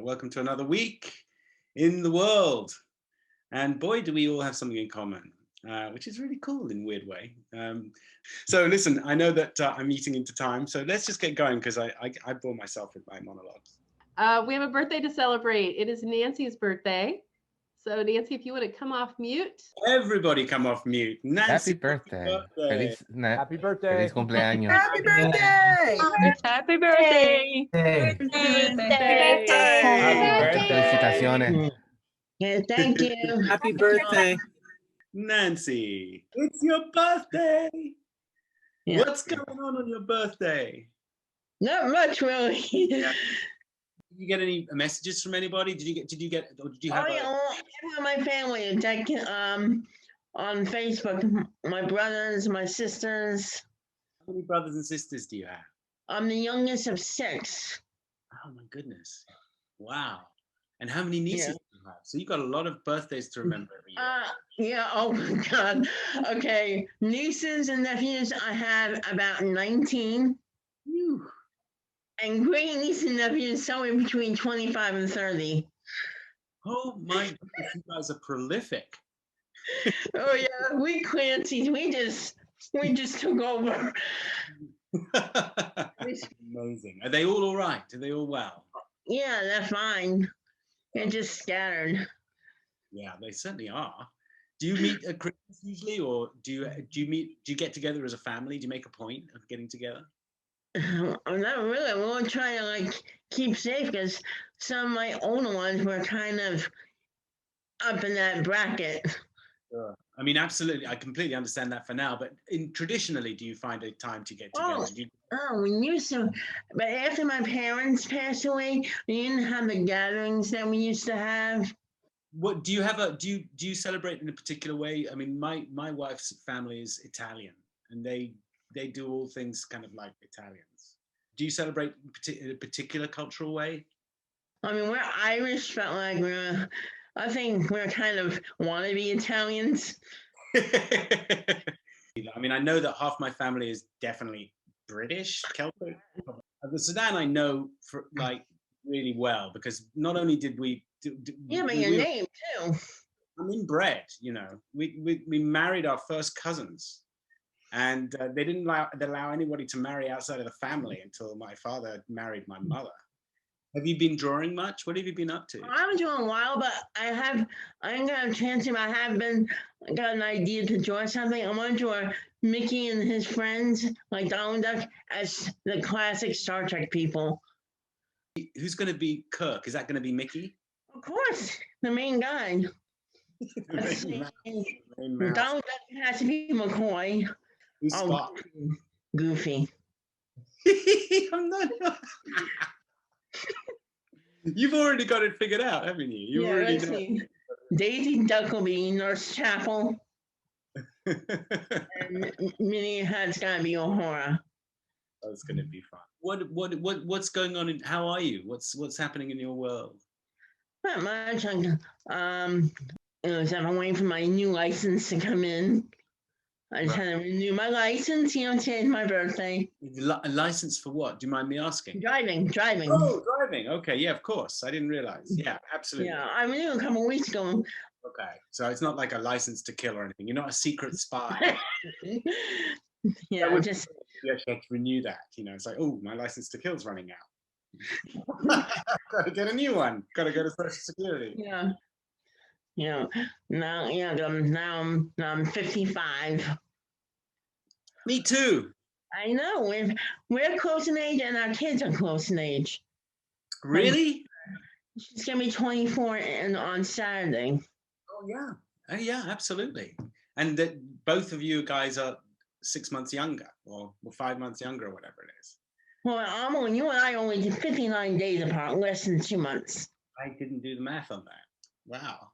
Welcome to another week in the world. And boy, do we all have something in common, which is really cool in a weird way. So listen, I know that I'm eating into time, so let's just get going because I bore myself with my monologues. We have a birthday to celebrate. It is Nancy's birthday. So Nancy, if you would have come off mute. Everybody come off mute. Nancy, Happy birthday. Happy birthday. Feliz cumpleaños. Happy birthday! Happy birthday! Happy birthday! Felicitaciones. Yeah, thank you. Happy birthday! Nancy, it's your birthday. Yeah. What's going on your birthday? Not much, really. Did you get any messages from anybody? Did you have Everyone in my family on Facebook. My brothers, my sisters. How many brothers and sisters do you have? I'm the youngest of 6. Oh my goodness. Wow. And how many nieces do you have? So you've got a lot of birthdays to remember every year. Yeah, oh my God. Okay, nieces and nephews, I have about 19. Whew. And great nieces and nephews, somewhere between 25 and 30. Oh my goodness, you guys are prolific. Oh yeah, we Clancy's, we just took over. Amazing. Are they all right? Are they all well? Yeah, they're fine. They're just scattered. Yeah, they certainly are. Do you meet at Christmas usually, or do you get together as a family? Do you make a point of getting together? Not really. We'll try to keep safe because some of my older ones were kind of up in that bracket. Sure. I mean, absolutely. I completely understand that for now. But traditionally, do you find a time to get together? We used to, but after my parents passed away, we didn't have the gatherings that we used to have. What do you have? Do you celebrate in a particular way? I mean, my wife's family is Italian, and they do all things kind of like Italians. Do you celebrate in a particular cultural way? I mean, we're Irish, but I think we're kind of wannabe Italians. I mean, I know that half my family is definitely British, Celtic. The Sudan I know for really well because not only did we your name too. I'm inbred, you know. We married our first cousins. And they didn't allow anybody to marry outside of the family until my father married my mother. Have you been drawing much? What have you been up to? I haven't drawn a while, but I ain't got a chance to. I got an idea to draw something. I want to draw Mickey and his friends, like Donald Duck, as the classic Star Trek people. Who's going to be Kirk? Is that going to be Mickey? Of course, the main guy. Donald Duck has to be McCoy. Who's Spock? Goofy. You've already got it figured out, haven't you? Let's see. Daisy Duckleby, Nurse Chapel. And Minnie has got to be O'Hara. That's going to be fun. What's going on? How are you? What's happening in your world? Not much. I'm waiting for my new license to come in. I just had to renew my license, today's my birthday. A license for what? Do you mind me asking? Driving. Oh, driving. Okay, yeah, of course. I didn't realize. Yeah, absolutely. Yeah, I renewed a couple of weeks ago. Okay, so it's not like a license to kill or anything. You're not a secret spy. Yeah, you actually have to renew that. It's like, oh, my license to kill is running out. Got to get a new one. Got to go to Social Security. Yeah. Now I'm 55. Me too. I know. We're close in age, and our kids are close in age. Really? She's gonna be 24 on Saturday. Oh yeah, absolutely. And that both of you guys are 6 months younger, or 5 months younger, or whatever it is. Well, you and I only did 59 days apart, less than 2 months. I didn't do the math on that. Wow.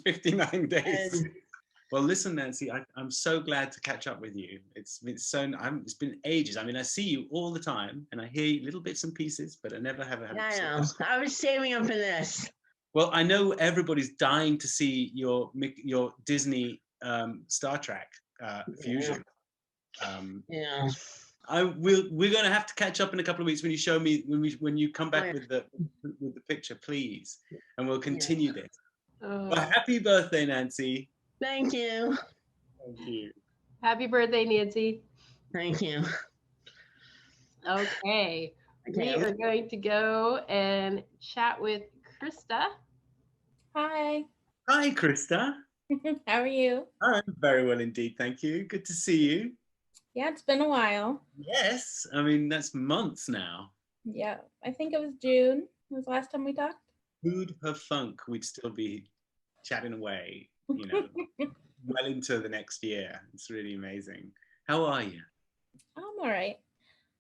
59 days. Well, listen, Nancy, I'm so glad to catch up with you. It's been ages. I mean, I see you all the time and I hear little bits and pieces, but I never have had. I know. I was saving up for this. Well, I know everybody's dying to see your Disney Star Trek fusion. Yeah. We're going to have to catch up in a couple of weeks when you show me when you come back yeah. with the picture, please, and we'll continue this. Oh, Well, happy birthday, Nancy. Thank you. Thank you. happy birthday, Nancy. Thank you. Okay. We Okay. are going to go and chat with Krista. Hi. Hi, Krista. How are you? I'm very well indeed, thank you. Good to see you. Yeah, it's been a while. Yes, I mean that's months now. Yeah, I think it was June was the last time we talked. Who'd have thunk we'd still be chatting away, you know, well into the next year. It's really amazing. How are you? I'm all right.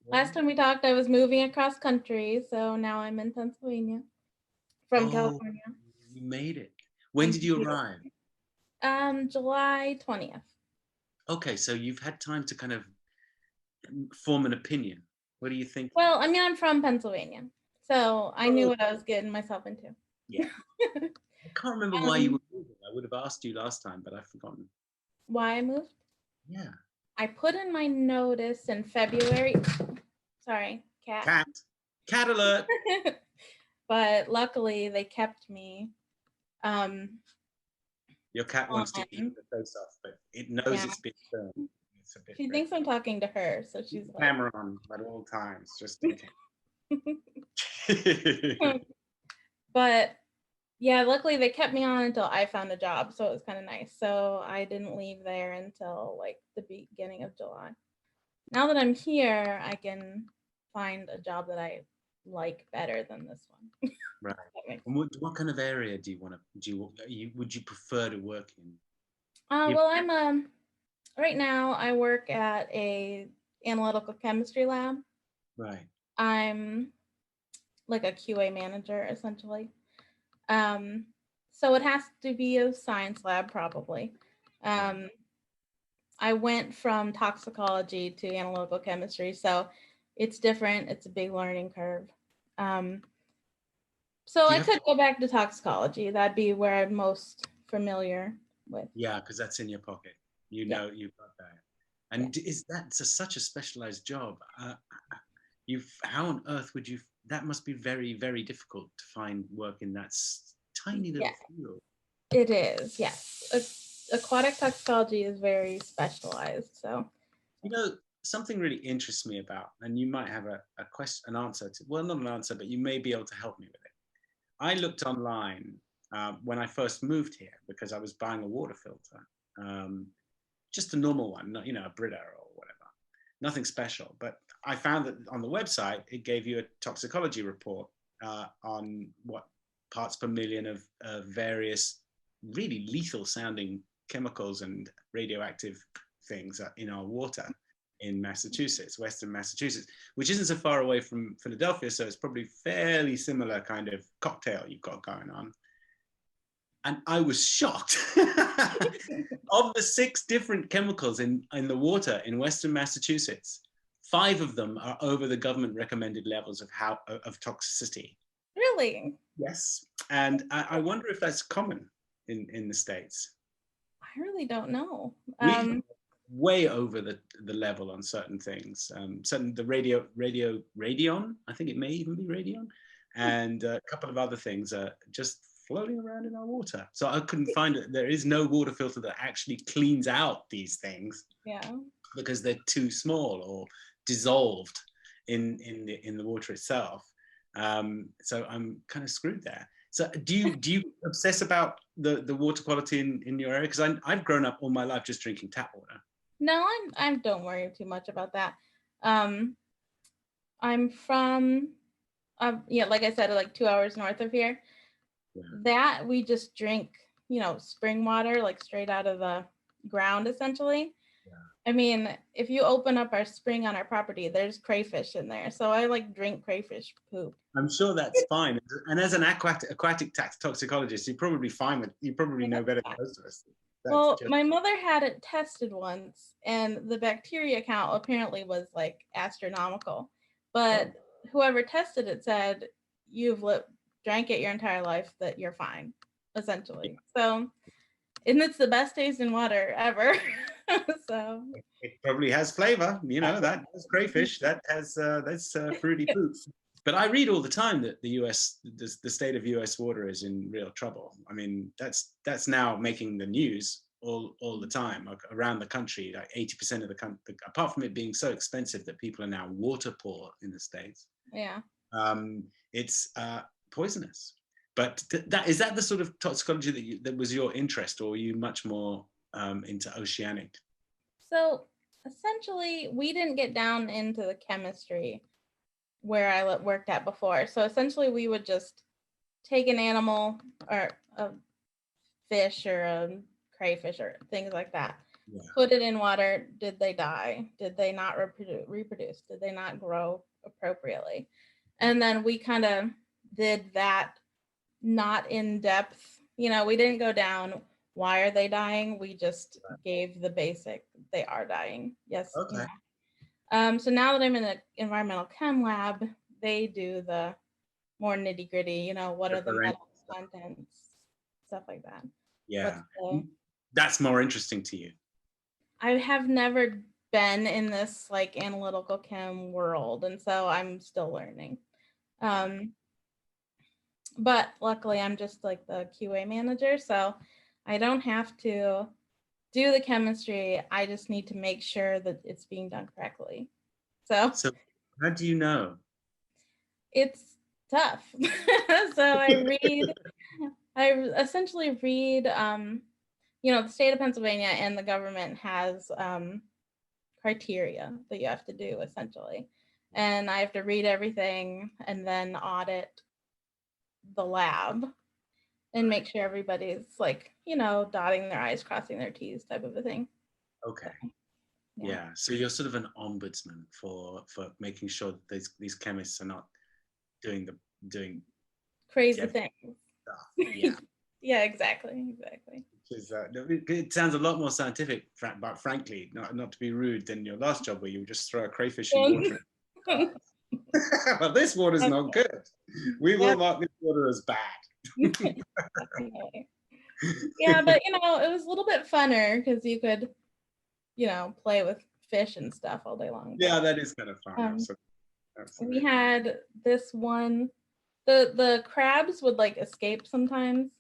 Last time we talked, I was moving across country, so now I'm in Pennsylvania from California. You made it. When did you arrive? July 20th. Okay, so you've had time to kind of form an opinion. What do you think? Well, I mean, I'm from Pennsylvania, so I knew what I was getting myself into. Yeah. I can't remember why you were moving. I would have asked you last time, but I've forgotten. Why I moved? Yeah. I put in my notice in February. Sorry, cat. Cat alert. But luckily they kept me. Your cat wants to eat the face off, but it knows it's been filmed. It's a bit She thinks I'm talking to her, so she's like, camera on at all times, just in case. But yeah, luckily they kept me on until I found a job, so it was kind of nice. So I didn't leave there until like the beginning of July. Now that I'm here, I can find a job that I like better than this one. Right. And what kind of area do you want to? Would you prefer to work in? Well, I'm right now I work at a analytical chemistry lab. Right. I'm like a QA manager essentially. So it has to be a science lab probably. I went from toxicology to analytical chemistry, so it's different. It's a big learning curve. So I could go back to toxicology. That'd be where I'm most familiar with. Yeah, because that's in your pocket. You know, you've got that. And is that such a specialized job? How on earth would you? That must be very, very difficult to find work in that tiny little field. It is, yes. Aquatic toxicology is very specialized. So, you know, something really interests me about, and you might have a question, an answer to. Well, not an answer, but you may be able to help me with it. I looked online when I first moved here because I was buying a water filter, just a normal one, not, you know, a Brita or whatever, nothing special. But I found that on the website, it gave you a toxicology report on what parts per million of various really lethal sounding chemicals and radioactive things in our water in Massachusetts, Western Massachusetts, which isn't so far away from Philadelphia. So it's probably fairly similar kind of cocktail you've got going on. And I was shocked. Of the 6 different chemicals in the water in Western Massachusetts, 5 of them are over the government recommended levels of toxicity. Really? Yes. And I wonder if that's common in the States. I really don't know. Way over the level on certain things. The radion, I think it may even be radion, and a couple of other things are just floating around in our water. So I couldn't find it. There is no water filter that actually cleans out these things. Yeah. Because they're too small or dissolved in the water itself. So I'm kind of screwed there. So do you obsess about the water quality in your area? Because I've grown up all my life just drinking tap water. No, I don't worry too much about that. I'm from, like I said, like 2 hours north of here. Yeah. That we just drink, spring water, like straight out of the ground, essentially. Yeah. I mean, if you open up our spring on our property, there's crayfish in there. So I like drink crayfish poop. I'm sure that's fine. And as an aquatic toxicologist, you're probably fine with, you probably know better than most of us. My mother had it tested once, and the bacteria count apparently was like astronomical. But whoever tested it said, you've drank it your entire life, that you're fine, essentially. So, and it's the best tasting water ever. So It probably has flavor, you know, that has crayfish, that has that's fruity poops. But I read all the time that the US, the state of US water is in real trouble. I mean, that's now making the news all the time, like around the country. Like 80% of the country, apart from it being so expensive that people are now water poor in the States. yeah. It's poisonous. But is that the sort of toxicology that was your interest, or were you much more into oceanic? So essentially, we didn't get down into the chemistry where I worked at before. So essentially, we would just take an animal or a fish or a crayfish or things like that, put it in water. Did they die? Did they not reproduce? Did they not grow appropriately? And then we kind of did that, not in depth. You know, we didn't go down, why are they dying? We just gave the basic, they are dying. Yes. Okay. You know. So now that I'm in an environmental chem lab, they do the more nitty gritty, you know, what are the metal contents, stuff like that. Yeah. That's more interesting to you. I have never been in this like analytical chem world, and so I'm still learning. But luckily I'm just like the QA manager, so I don't have to do the chemistry. I just need to make sure that it's being done correctly. So how do you know? It's tough. So I essentially read, you know, the state of Pennsylvania and the government has criteria that you have to do essentially. And I have to read everything and then audit the lab and make sure everybody's like, you know, dotting their I's, crossing their T's type of a thing. Okay. Yeah. So you're sort of an ombudsman for making sure that these chemists are not doing crazy things. Yeah. Yeah, exactly. It sounds a lot more scientific, but frankly, not to be rude, than your last job where you would just throw a crayfish in water. Well, this water's not good. We will mark this water as bad. Yeah, but you know, it was a little bit funner because you could, you know, play with fish and stuff all day long. Yeah, that is kind of fun. We had this one, the crabs would like escape sometimes,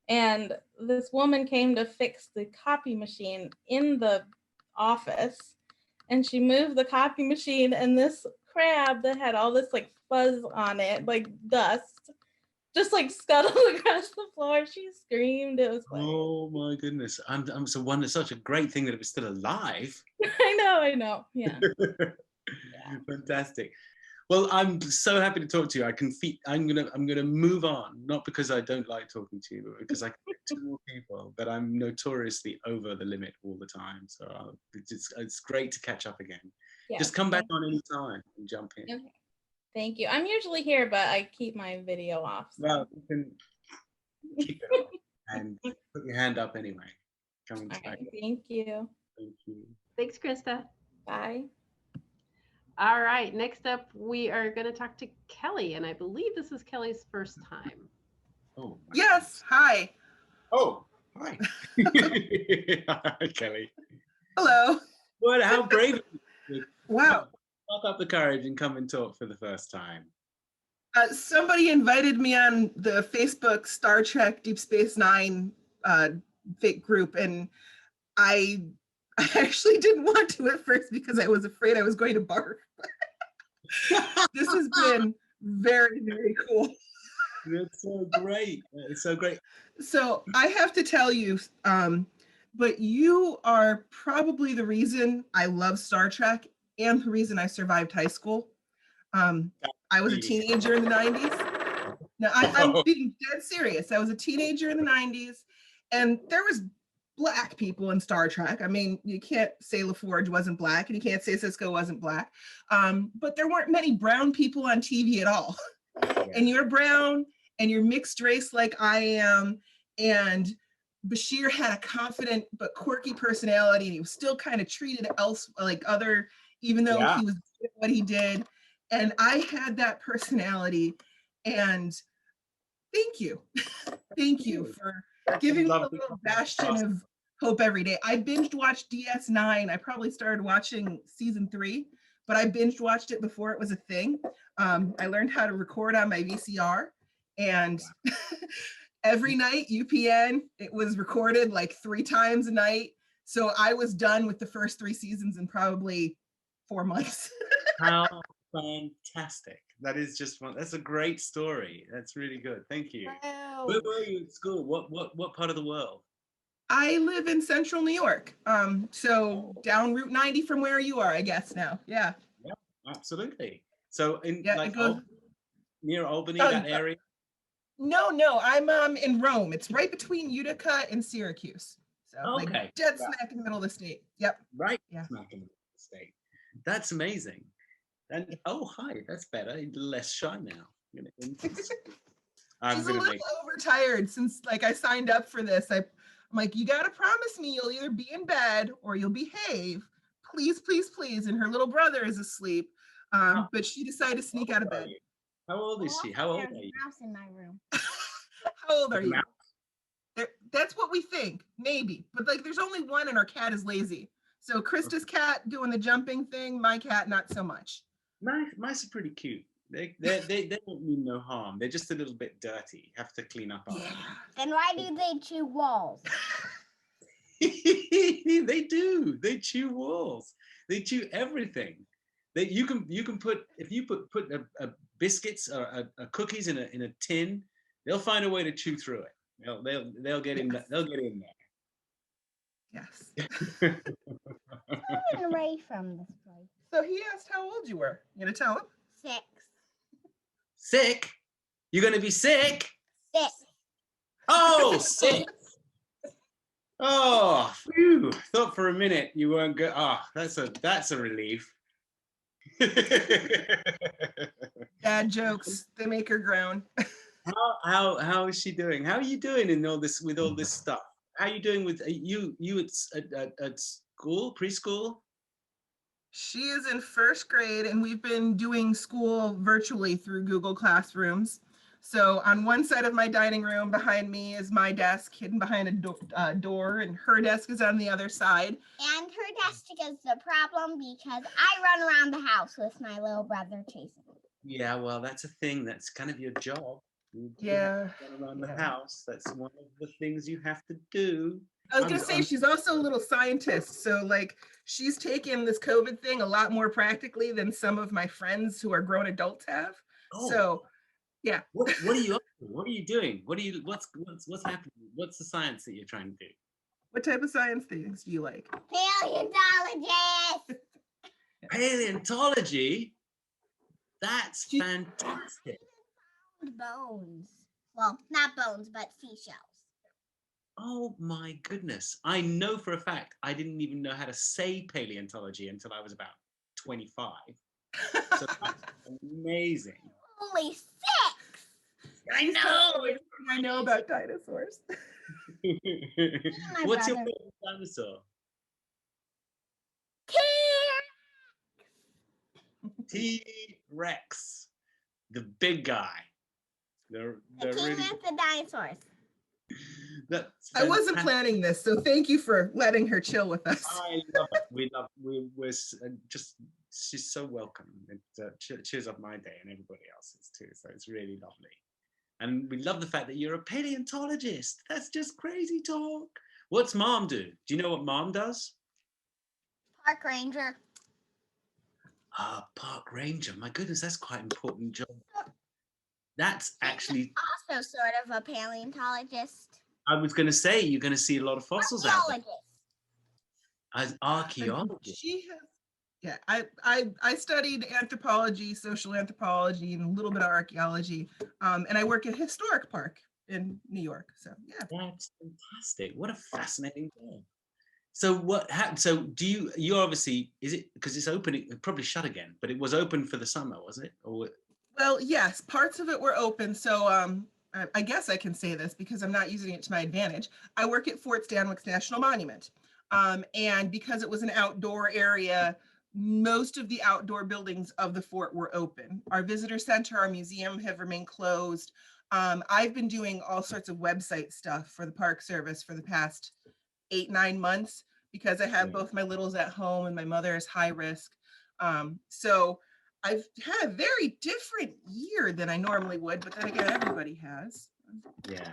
and this woman came to fix the copy machine in the office, and she moved the copy machine, and this crab that had all this like fuzz on it, like dust, just like scuttled across the floor. She screamed. It was like, oh my goodness. It's such a great thing that it was still alive. I know. Yeah. Fantastic. Well, I'm so happy to talk to you. I'm gonna move on, not because I don't like talking to you, but because I can get two more people. But I'm notoriously over the limit all the time. So it's great to catch up again. Yeah, just come back on any time and jump in. Okay. Thank you. I'm usually here, but I keep my video off. So. Well, you can keep it on and put your hand up anyway. Come back. Right, thank you. Thank you. Thanks, Krista. Bye. All right, next up, we are going to talk to Kelly, and I believe this is Kelly's first time. Oh. Yes, hi. Oh, hi. Hi, Kelly. Hello. What? How brave of you. Wow. Pop up the courage and come and talk for the first time. Somebody invited me on the Facebook Star Trek Deep Space Nine fake group, and I actually didn't want to at first because I was afraid I was going to barf. This has been very, very cool. That's so great. It's so great. So I have to tell you, but you are probably the reason I love Star Trek and the reason I survived high school. I was a teenager in the 90s. Now I'm being dead serious. I was a teenager in the 90s, and there was Black people in Star Trek. I mean, you can't say LaForge wasn't Black, and you can't say Sisko wasn't Black, but there weren't many brown people on TV at all. Yeah. And you're brown, and you're mixed race like I am, and Bashir had a confident but quirky personality, and he was still kind of treated like other, even though he was good at what he did. And I had that personality, and thank you. Thank you for giving me a little bastion hope every day. I binged watched DS9. I probably started watching season 3, but I binged watched it before it was a thing. I learned how to record on my VCR, and every night, UPN, it was recorded like 3 times a night. So I was done with the first 3 seasons in probably 4 months. How fantastic. That is just one. That's a great story. That's really good. Thank you. Wow. Where were you at school? What part of the world? I live in central New York. So down Route 90 from where you are, I guess now. Yeah. Yeah, absolutely. So in Yeah, like it goes, near Albany, that area? No, I'm in Rome. It's right between Utica and Syracuse. So Okay. like dead smack in the middle of the state. Yep. Right. Yeah. Smack in the state. That's amazing. And oh, hi, that's better. Less shy now. She's a little overtired since like I signed up for this. I'm like, you gotta promise me you'll either be in bed or you'll behave. Please, please, please. And her little brother is asleep. But she decided to sneak out of bed. How old is she? How old are you? Mouse in my room. How old are you? That's what we think, maybe. But like there's only one and our cat is lazy. So Krista's cat doing the jumping thing, my cat not so much. Mice are pretty cute. They don't mean no harm. They're just a little bit dirty. Have to clean up after. Then why do they chew walls? They do. They chew walls. They chew everything. You can put if you put a biscuits or a cookies in a tin, they'll find a way to chew through it. They'll get in. They'll get in there. Yes. I'm away from this place. So he asked how old you were. You gonna tell him? 6. Sick? You're gonna be sick? 6. Oh, sick. Oh, phew. Thought for a minute you weren't good. Oh, that's a relief. Dad jokes, they make her groan. How is she doing? How are you doing in all this with all this stuff? How are you doing with you at school, preschool? She is in 1st grade and we've been doing school virtually through Google Classrooms. So on one side of my dining room behind me is my desk hidden behind a door, and her desk is on the other side. And her desk is the problem because I run around the house with my little brother chasing me. Yeah, well, that's a thing. That's kind of your job. Yeah. Run around the house. That's one of the things you have to do. I was gonna say she's also a little scientist, so like she's taken this COVID thing a lot more practically than some of my friends who are grown adults have. Oh. So, yeah. What are you up to? What are you doing? What's happening? What's the science that you're trying to do? What type of science things do you like? Paleontologist. Paleontology? That's fantastic. Bones. Well, not bones, but seashells. Oh my goodness. I know for a fact I didn't even know how to say paleontology until I was about 25. So that's amazing. Only 6. I know. I know about dinosaurs. What's your favorite dinosaur? T-Rex. The big guy. The king really... with the dinosaurs. I wasn't planning this, so thank you for letting her chill with us. I love it. We're just, she's so welcome. It cheers up my day and everybody else's too. So it's really lovely. And we love the fact that you're a paleontologist. That's just crazy talk. What's mom do? Do you know what mom does? Park ranger. Park ranger. My goodness, that's quite an important job. That's actually also sort of a paleontologist. I was going to say you're going to see a lot of fossils out there. As archaeologist. She has, yeah. I studied anthropology, social anthropology, and a little bit of archaeology. And I work at a historic park in New York. So yeah. That's fantastic. What a fascinating job. So what happened? So you obviously, is it because it's open? It probably shut again, but it was open for the summer, was it? Or well, yes, parts of it were open. So I guess I can say this because I'm not using it to my advantage. I work at Fort Stanwix National Monument. And because it was an outdoor area, most of the outdoor buildings of the fort were open. Our visitor center, our museum have remained closed. I've been doing all sorts of website stuff for the Park Service for the past 8, 9 months because I have both my littles at home and my mother is high risk. So I've had a very different year than I normally would, but then again, everybody has. Yeah.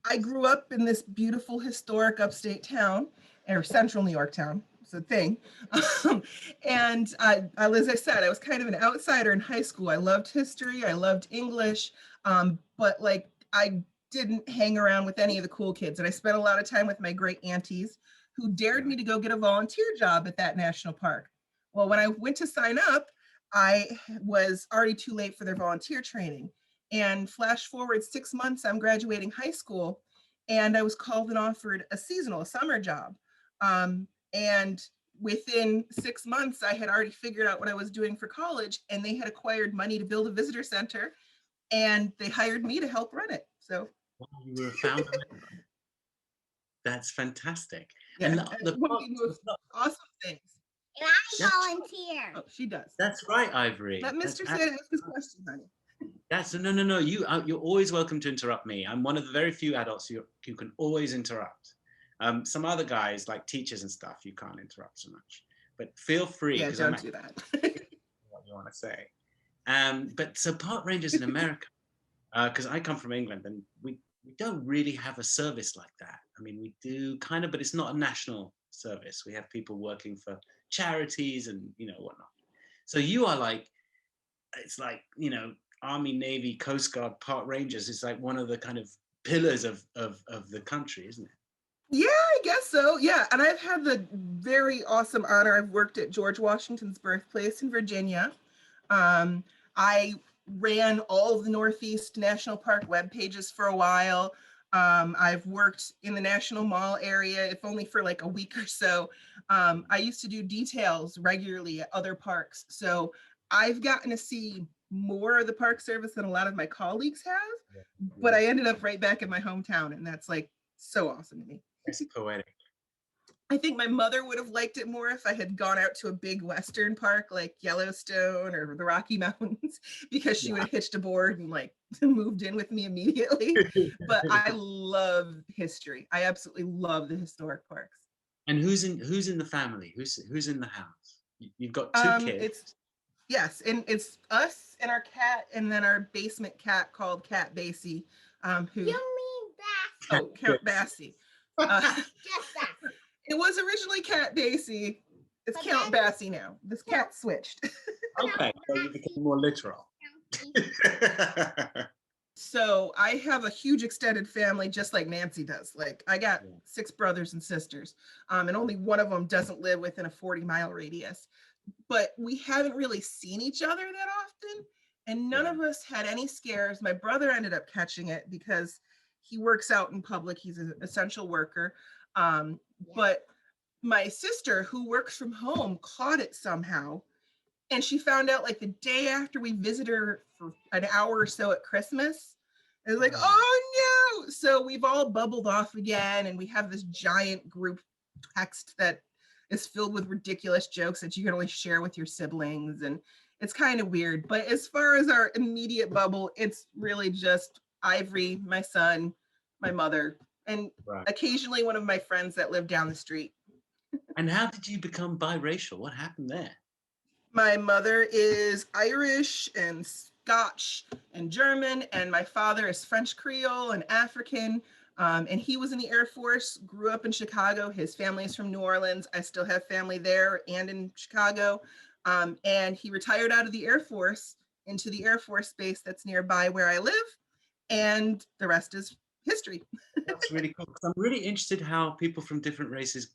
I grew up in this beautiful historic upstate town, or central New York town. It's a thing. And as I said, I was kind of an outsider in high school. I loved history. I loved English. But like, I didn't hang around with any of the cool kids. And I spent a lot of time with my great aunties who dared me to go get a volunteer job at that national park. Well, when I went to sign up, I was already too late for their volunteer training. And flash forward 6 months, I'm graduating high school, and I was called and offered a summer job. And within 6 months, I had already figured out what I was doing for college, and they had acquired money to build a visitor center, and they hired me to help run it. So you were a founder. That's fantastic. Yeah, and one of the most awesome things. And I volunteer. Oh, she does. That's right, Ivory. Let Mr. Sid ask his question, honey. That's no. You're always welcome to interrupt me. I'm one of the very few adults who can always interrupt. Some other guys, like teachers and stuff, you can't interrupt so much. But feel free. Yeah, don't do that. What you want to say. But so park rangers in America, because I come from England, and we don't really have a service like that. I mean, we do kind of, but it's not a national service. We have people working for charities and whatnot. So you are like, it's like Army, Navy, Coast Guard, park rangers is like one of the kind of pillars of the country, isn't it? Yeah, I guess so. Yeah, and I've had the very awesome honor. I've worked at George Washington's birthplace in Virginia. I ran all of the Northeast National Park web pages for a while. I've worked in the National Mall area, if only for like a week or so. I used to do details regularly at other parks. So I've gotten to see more of the Park Service than a lot of my colleagues have, but I ended up right back in my hometown, and that's like so awesome to me. It's poetic. I think my mother would have liked it more if I had gone out to a big Western park like Yellowstone or the Rocky Mountains, because she would have hitched a board and like moved in with me immediately. But I love history. I absolutely love the historic parks. And who's in the family? Who's in the house? You've got two kids. Yes, and it's us and our cat, and then our basement cat called Cat Basie. Who? You mean Basie? Oh, Count Basie. Just that. It was originally Cat Basie. It's Count Basie now. This cat switched. Okay, so you became more literal. So I have a huge extended family, just like Nancy does. Like I got 6 brothers and sisters, and only one of them doesn't live within a 40-mile radius. But we haven't really seen each other that often, and none of us had any scares. My brother ended up catching it because he works out in public. He's an essential worker. But my sister, who works from home, caught it somehow. And she found out like the day after we visited her for an hour or so at Christmas. It was like, oh no. So we've all bubbled off again. And we have this giant group text that is filled with ridiculous jokes that you can only share with your siblings. And it's kind of weird. But as far as our immediate bubble, it's really just Ivory, my son, my mother, and occasionally one of my friends that live down the street. And how did you become biracial? What happened there? My mother is Irish and Scotch and German, and my father is French Creole and African. And he was in the Air Force, grew up in Chicago. His family is from New Orleans. I still have family there and in Chicago. And he retired out of the Air Force into the Air Force base that's nearby where I live. And the rest is history. That's really cool. I'm really interested how people from different races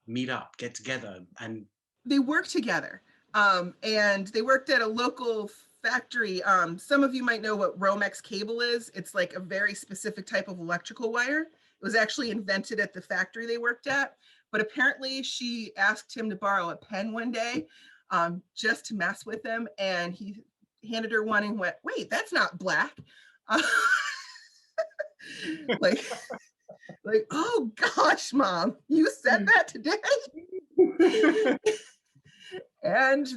meet up, get together, and they work together. And they worked at a local factory. Some of you might know what Romex cable is. It's like a very specific type of electrical wire. It was actually invented at the factory they worked at. But apparently she asked him to borrow a pen one day just to mess with him. And he handed her one and went, wait, that's not black. like, oh gosh, Mom, you said that today? And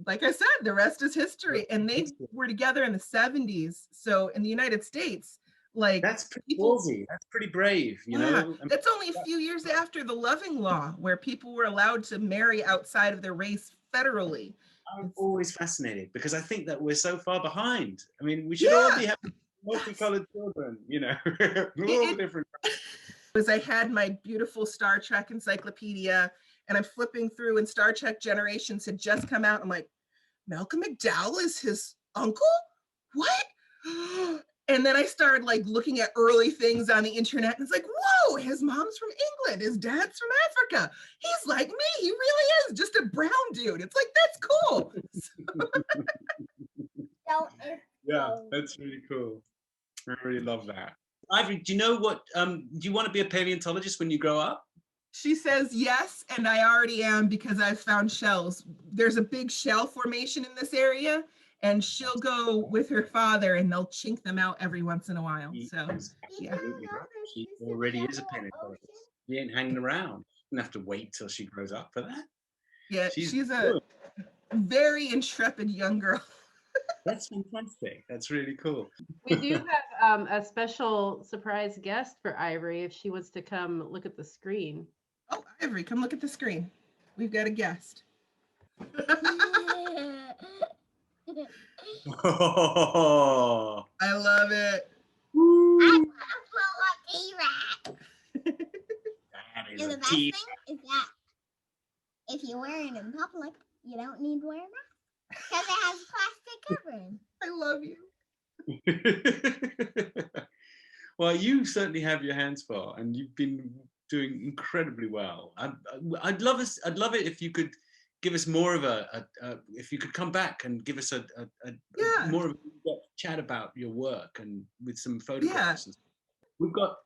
like I said, the rest is history. And they were together in the 70s. So in the United States, Like That's pretty people, ballsy. That's pretty brave, you yeah, know. I mean, that's only a few years after the Loving Law, where people were allowed to marry outside of their race federally. I'm always fascinated because I think that we're so far behind. I mean, we should all be having multicolored children, you know, all the different. Was I had my beautiful Star Trek encyclopedia, and I'm flipping through, and Star Trek Generations had just come out. I'm like, Malcolm McDowell is his uncle? What? And then I started like looking at early things on the internet, and it's like, whoa, his mom's from England, his dad's from Africa. He's like me. He really is just a brown dude. It's like, that's cool. Yeah, that's really cool. I really love that. Ivory, do you know what, do you want to be a paleontologist when you grow up? She says yes, and I already am because I've found shells. There's a big shell formation in this area, and she'll go with her father and they'll chink them out every once in a while. So, yeah. Absolutely right. She already is a paleontologist. She ain't hanging around. You don't have to wait till she grows up for that. Yeah, she's a very intrepid young girl. That's fantastic. That's really cool. We do have a special surprise guest for Ivory if she wants to come look at the screen. Oh, Ivory, come look at the screen. We've got a guest. Oh, I love it. I want a T-Rex. that is And the a best tea. thing is that if you wear it in public, you don't need to wear a mask because it has plastic covering. I love you. Well, you certainly have your hands full, and you've been doing incredibly well. I'd love it if you could give us more of if you could come back and give us a more of a chat about your work and with some photographs. Yeah. We've got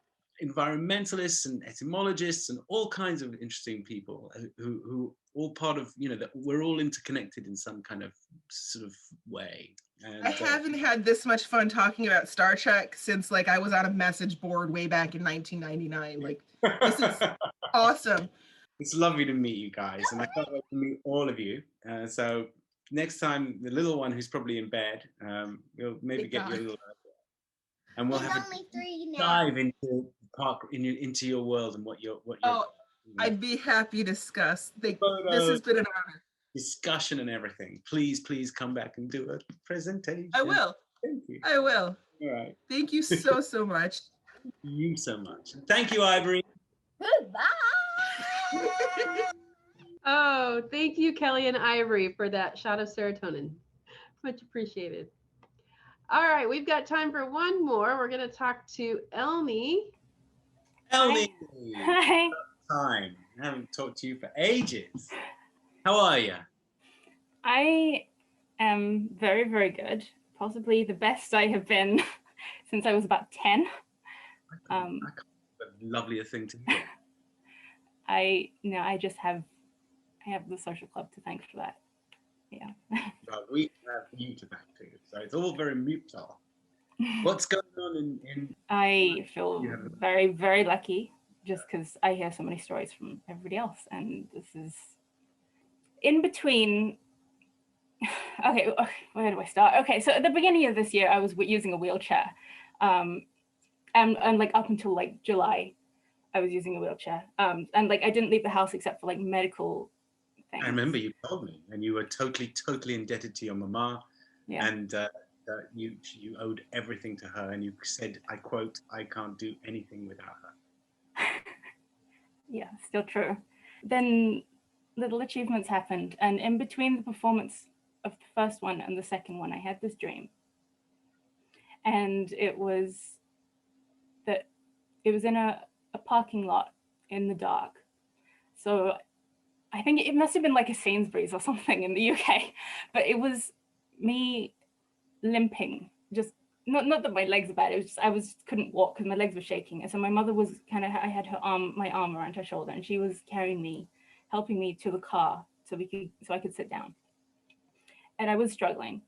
environmentalists and etymologists and all kinds of interesting people who all part of, you know, that we're all interconnected in some kind of sort of way. And, I haven't had this much fun talking about Star Trek since like I was on a message board way back in 1999. Like, this is awesome. It's lovely to meet you guys, and I can't wait to meet all of you. So next time, the little one who's probably in bed, we'll maybe get you a little, and we'll have only 3 now. dive into into your world and what you're. Oh, I'd be happy to discuss. This has been an honor. Discussion and everything. Please come back and do a presentation. I will. Thank you. I will. All right. Thank you so much. Thank you so much. Thank you, Ivory. Goodbye. Oh, thank you, Kelly and Ivory, for that shot of serotonin. Much appreciated. All right, we've got time for one more. We're going to talk to Elmi. Elmi. Hi. Time. I haven't talked to you for ages. How are you? I am very, very good. Possibly the best I have been since I was about 10. I can't a lovelier thing to hear. I have the social club to thank for that. Yeah. Well, we have you to thank too. So it's all very mutual. What's going on in I feel very, very lucky just because I hear so many stories from everybody else, and this is in between. Okay, where do I start? Okay, so at the beginning of this year, I was using a wheelchair, and like up until like July, I was using a wheelchair, and like I didn't leave the house except for like medical things. I remember you told me, and you were totally indebted to your mama, and you owed everything to her, and you said, I quote, "I can't do anything without her." Yeah, still true. Then little achievements happened, and in between the performance of the first one and the second one, I had this dream, and it was in a parking lot in the dark. So I think it must have been like a Sainsbury's or something in the UK, but it was me limping, just not that my legs are bad, it was just I couldn't walk because my legs were shaking. And so my mother was I had my arm around her shoulder, and she was carrying me, helping me to the car so I could sit down. And I was struggling.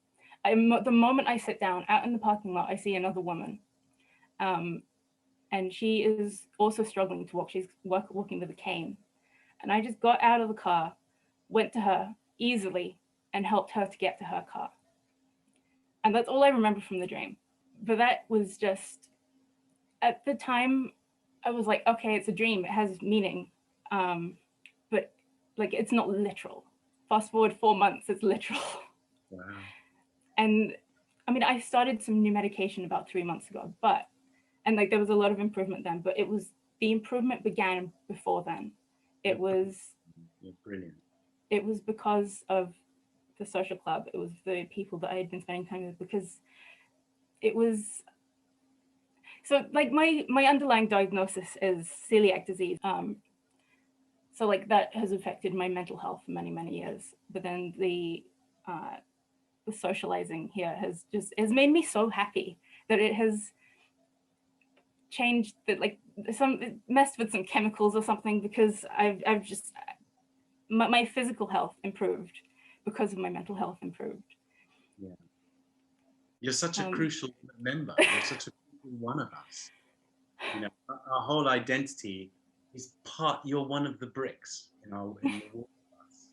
The moment I sit down out in the parking lot, I see another woman. And she is also struggling to walk. She's walking with a cane. And I just got out of the car, went to her easily, and helped her to get to her car. And that's all I remember from the dream. But that was just at the time, I was like, okay, it's a dream. It has meaning, but like it's not literal. Fast forward 4 months, it's literal. Wow. And I mean, I started some new medication about 3 months ago, and like there was a lot of improvement then, but the improvement began before then. It was You're brilliant. It was because of the social club. It was the people that I had been spending time with, because it was, so like my underlying diagnosis is celiac disease. So like that has affected my mental health for many, many years. But then the socializing here has made me so happy that it has changed, that like it messed with some chemicals or something, because I've just, my physical health improved because of my mental health improved. Yeah. You're such a crucial member. You're such a one of us. You know, our whole identity is you're one of the bricks in the wall of us.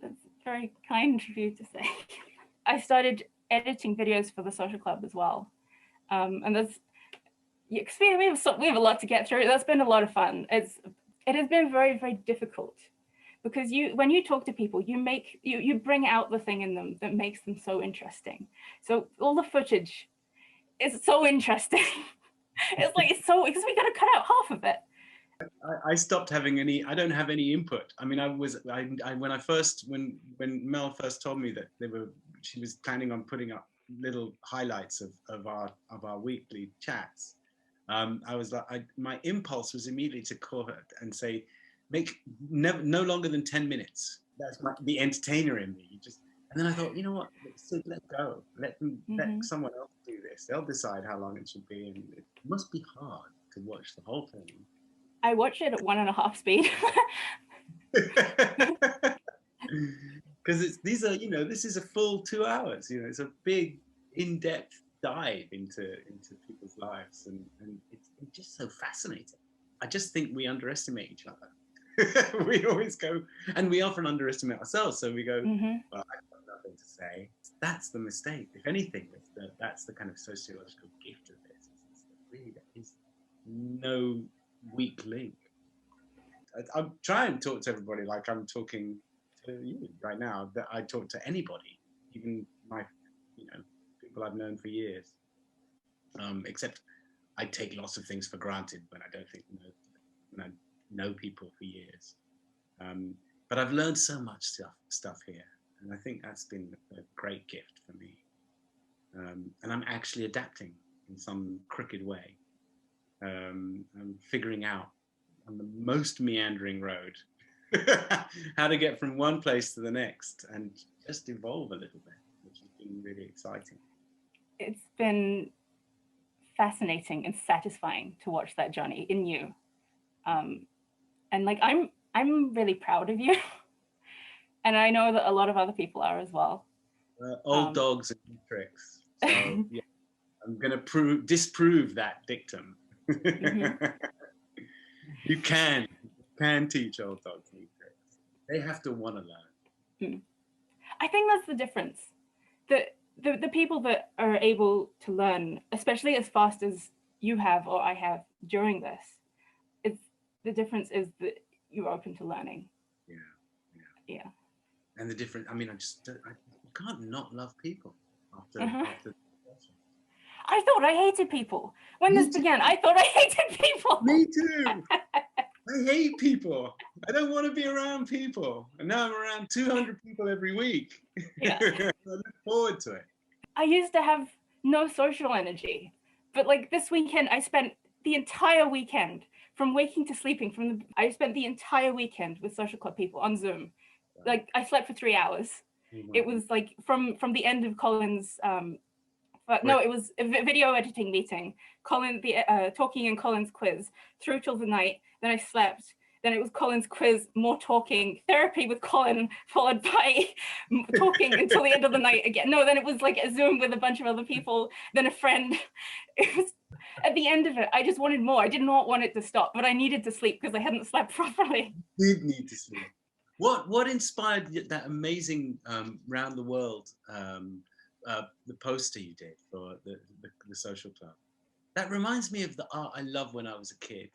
That's very kind of you to say. I started editing videos for the social club as well. And we have a lot to get through. That's been a lot of fun. It has been very, very difficult, because when you talk to people, you bring out the thing in them that makes them so interesting. So all the footage is so interesting. Because we got to cut out half of it. I stopped having I don't have any input. I mean, when Mel first told me that she was planning on putting up little highlights of our weekly chats, I was like, my impulse was immediately to call her and say, make no longer than 10 minutes. That's the entertainer in me. And then I thought, you know what, Sid, let go. Let someone else do this. They'll decide how long it should be. And it must be hard to watch the whole thing. I watch it at 1.5 speed. Because this is a full 2 hours. It's a big, in-depth dive into people's lives, and it's just so fascinating. I just think we underestimate each other. We always go, and we often underestimate ourselves. So we go, well, I've got nothing to say. That's the mistake. If anything, that's the kind of sociological gift of this. Really, there is no weak link. I try and talk to everybody like I'm talking to you right now, that I talk to anybody, even my, people I've known for years. Except I take lots of things for granted when I don't think, when I know people for years. But I've learned so much stuff here, and I think that's been a great gift for me. And I'm actually adapting in some crooked way. I'm figuring out on the most meandering road how to get from one place to the next and just evolve a little bit, which has been really exciting. It's been fascinating and satisfying to watch that journey in you. And like, I'm really proud of you. And I know that a lot of other people are as well. Old dogs and new tricks. So yeah, I'm going to disprove that dictum. You can teach old dogs new tricks. They have to want to learn. I think that's the difference. The people that are able to learn, especially as fast as you have or I have during this, the difference is that you're open to learning. Yeah. And the difference, I mean, I can't not love people after I thought I hated people. When this began, I thought I hated people. Me too. I hate people. I don't want to be around people. And now I'm around 200 people every week. Yeah. I look forward to it. I used to have no social energy, but like this weekend, I spent the entire weekend from waking to sleeping. I spent the entire weekend with social club people on Zoom. Like I slept for 3 hours. It was like from the end of Colin's, no, it was a video editing meeting, talking in Colin's quiz through till the night. Then I slept. Then it was Colin's quiz, more talking, therapy with Colin, followed by talking until the end of the night again. No, then it was like a Zoom with a bunch of other people, then a friend. It was, at the end of it, I just wanted more. I did not want it to stop, but I needed to sleep because I hadn't slept properly. You did need to sleep. What inspired that amazing round the world, the poster you did for the social club? That reminds me of the art I loved when I was a kid.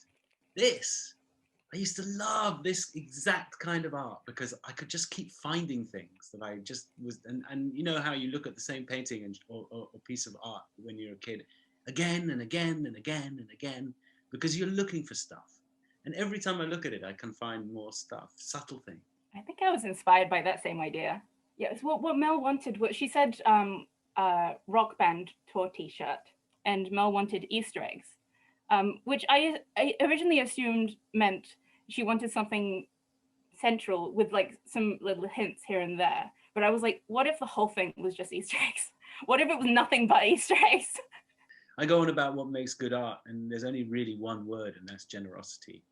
I used to love this exact kind of art because I could just keep finding things that I just was, and you know how you look at the same painting or piece of art when you're a kid, again and again and again and again, because you're looking for stuff. And every time I look at it, I can find more stuff, subtle things. I think I was inspired by that same idea. Yeah, it's what Mel wanted. What she said, rock band tour T-shirt, and Mel wanted Easter eggs, which I originally assumed meant she wanted something central with like some little hints here and there. But I was like, what if the whole thing was just Easter eggs? What if it was nothing but Easter eggs? I go on about what makes good art, and there's only really one word, and that's generosity.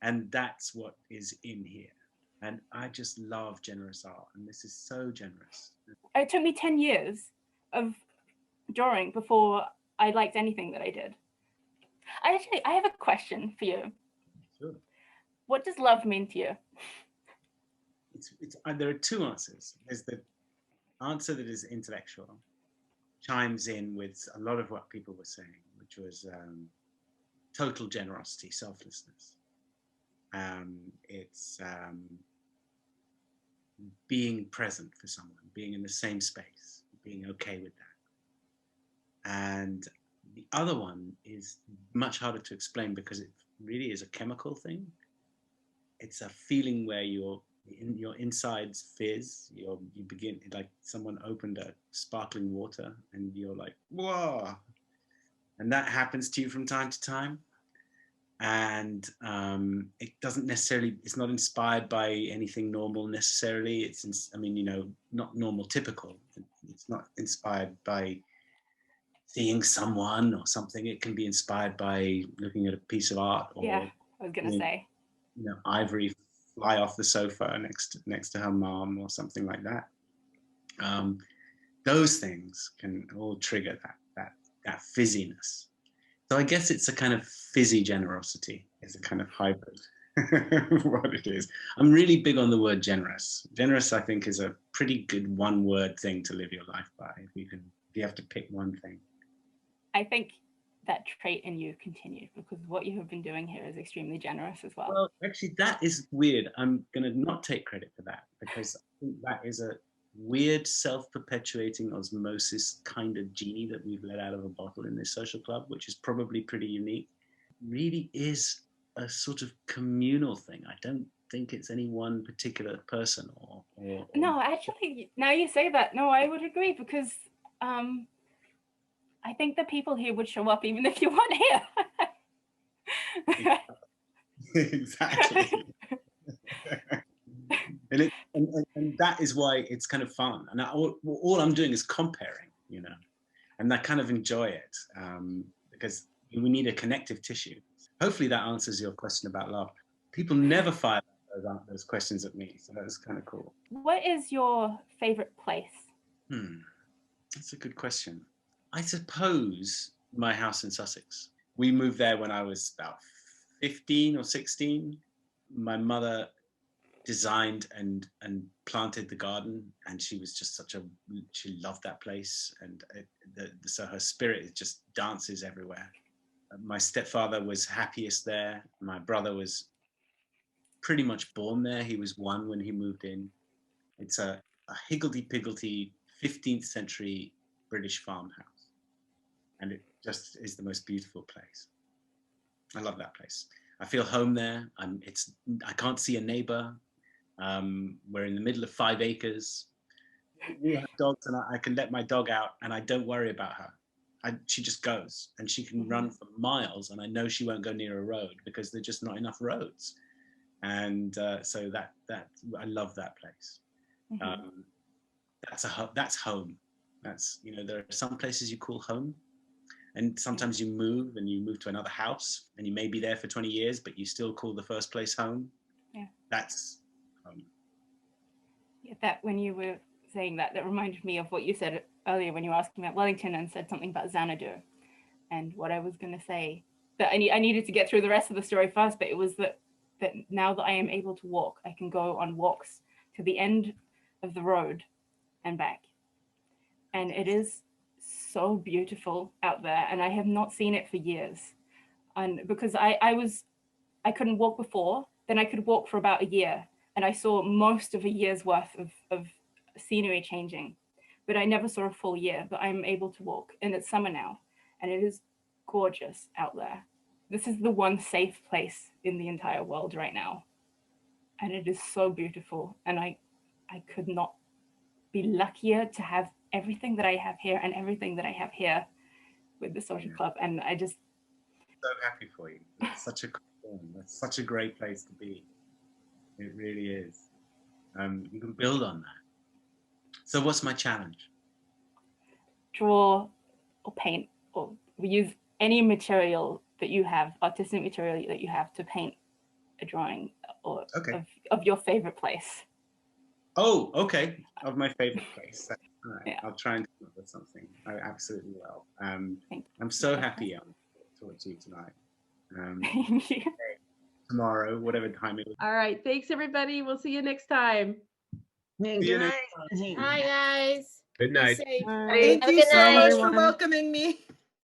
And that's what is in here. And I just love generous art, and this is so generous. It took me 10 years of drawing before I liked anything that I did. I have a question for you. Sure. What does love mean to you? There are two answers. There's the answer that is intellectual, chimes in with a lot of what people were saying, which was total generosity, selflessness. It's being present for someone, being in the same space, being okay with that. And the other one is much harder to explain because it really is a chemical thing. It's a feeling where your insides fizz. You begin, like someone opened a sparkling water and you're like, whoa. And that happens to you from time to time. And it doesn't necessarily, it's not inspired by anything normal necessarily. I mean, you know, not normal, typical. It's not inspired by seeing someone or something. It can be inspired by looking at a piece of art, or yeah, I was gonna say, you know, Ivory fly off the sofa next to her mom or something like that. Those things can all trigger that fizziness. So I guess it's a kind of fizzy generosity. It's a kind of hybrid what it is. I'm really big on the word generous. Generous, I think, is a pretty good one-word thing to live your life by. If you have to pick one thing. I think that trait in you continued because what you have been doing here is extremely generous as well. Well, actually, that is weird. I'm going to not take credit for that because I think that is a weird self-perpetuating osmosis kind of genie that we've let out of a bottle in this social club, which is probably pretty unique. It really is a sort of communal thing. I don't think it's any one particular person or No, actually, now you say that, no, I would agree because I think the people here would show up even if you weren't here. Exactly. And that is why it's kind of fun. And all I'm doing is comparing, you know, and I kind of enjoy it because we need a connective tissue. Hopefully that answers your question about love. People never fire those questions at me, so that's kind of cool. What is your favorite place? That's a good question. I suppose my house in Sussex. We moved there when I was about 15 or 16. My mother designed and planted the garden, and she was just she loved that place, and so her spirit just dances everywhere. My stepfather was happiest there. My brother was pretty much born there. He was 1 when he moved in. It's a higgledy-piggledy 15th century British farmhouse, and it just is the most beautiful place. I love that place. I feel home there. I can't see a neighbor. We're in the middle of 5 acres. We have dogs, and I can let my dog out, and I don't worry about her. She just goes, and she can run for miles, and I know she won't go near a road because there's just not enough roads. And so that I love that place. That's home. That's, you know, there are some places you call home, and sometimes you move to another house, and you may be there for 20 years, but you still call the first place home. Yeah. That's home. Yeah, that when you were saying that reminded me of what you said earlier when you were asking about Wellington and said something about Xanadu. And what I was going to say, that I needed to get through the rest of the story first, but it was that now that I am able to walk, I can go on walks to the end of the road and back. And it is so beautiful out there, and I have not seen it for years. And because I couldn't walk before, then I could walk for about a year, and I saw most of a year's worth of scenery changing, but I never saw a full year. But I'm able to walk, and it's summer now, and it is gorgeous out there. This is the one safe place in the entire world right now, and it is so beautiful, and I could not be luckier to have everything that I have here and everything that I have here with the social club. And I just so happy for you. That's such a that's such a great place to be. It really is. You can build on that. So what's my challenge? Draw or paint, or use any material that you have, artistic material that you have, to paint a drawing or of your favorite place. Oh, okay. Of my favorite place. All right. Yeah. I'll try and come up with something. I absolutely will. I'm so happy to talk to you tonight. Thank you. Tomorrow, whatever time it is. All right. Thanks, everybody. We'll see you next time. Good night. Hi, guys. Good night. Thank you so much for welcoming me.